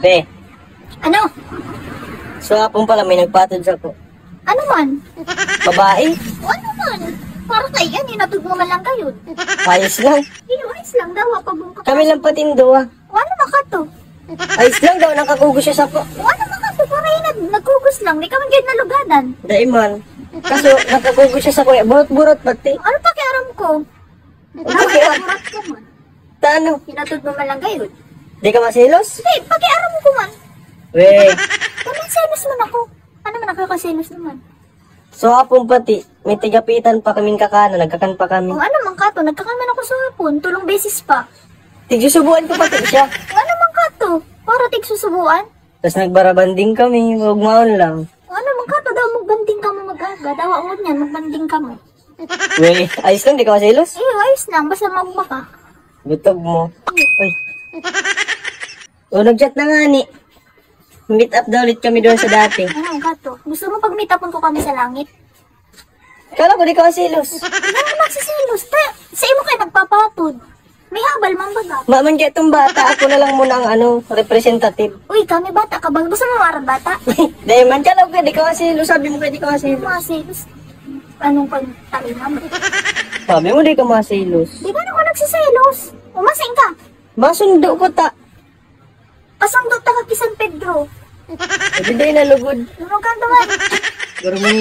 Be, Ano? so hapon pala may nagpatod sa ko. Ano man? Babae, Ano man? Para kay yan, inatod mo man lang kayo. ayos lang. Ayos lang daw, pabungka. Kami lang patindo ah. Ano maka to? Ayos lang daw, nakakugos siya sa ko. Ano maka to? Para yun, nagkugos lang. Di ka man ganyan nalugadan. Daiman. Kaso, nakakugos siya sa ko. Burot-burot pati. Ano pakiaram ko? Pakiaram? Nakurat ko man. Taano? Inatod mo man lang kayo. Di ka masilos? Hindi, pakiaram ko man. We, Kaming selos man ako. Ano man nakakaselos naman? so hapon pati, may tigapitan pa kaming kakana, nagkakan pa kami. O ano man ka to? Nagkakaman ako sa hapon. Tulong beses pa. Tigsusubuan ko pati siya. O ano man ka to? Para tigsusubuan? Tapos nagbarabanding kami, huwag maon lang. O ano man ka to? Daw magbanding ka mo mag-aga. Dawa mo niyan, magbanding ka mo. We, ayos lang, di ka masilos? Ayos lang. Basta magba ka. Butog mo. Uy. O, nag-chat na nga ni. Meet up daw ulit kami doon sa dati. Ano ka to? Gusto mo pag meet upon ko kami sa langit? Kala ko di ka masilos. Hindi mo nagsisilos. Sa imo kayo nagpapatod. May habal man baga. Maman kaya itong bata, ako na lang muna ang representative. Uy, kami bata ka ba? Gusto mo marang bata? Dahil man, kala ko di ka masilos. Sabi mo kaya di ka masilos. Mga selos. Anong pagtalina mo? Sabi mo di ka masilos. Di ba ako nagsiselos? Umasing ka. Masundo ko ta. Kasundot ta kag San Pedro. Sabi dahil nalugod. Ano ka naman? Pero may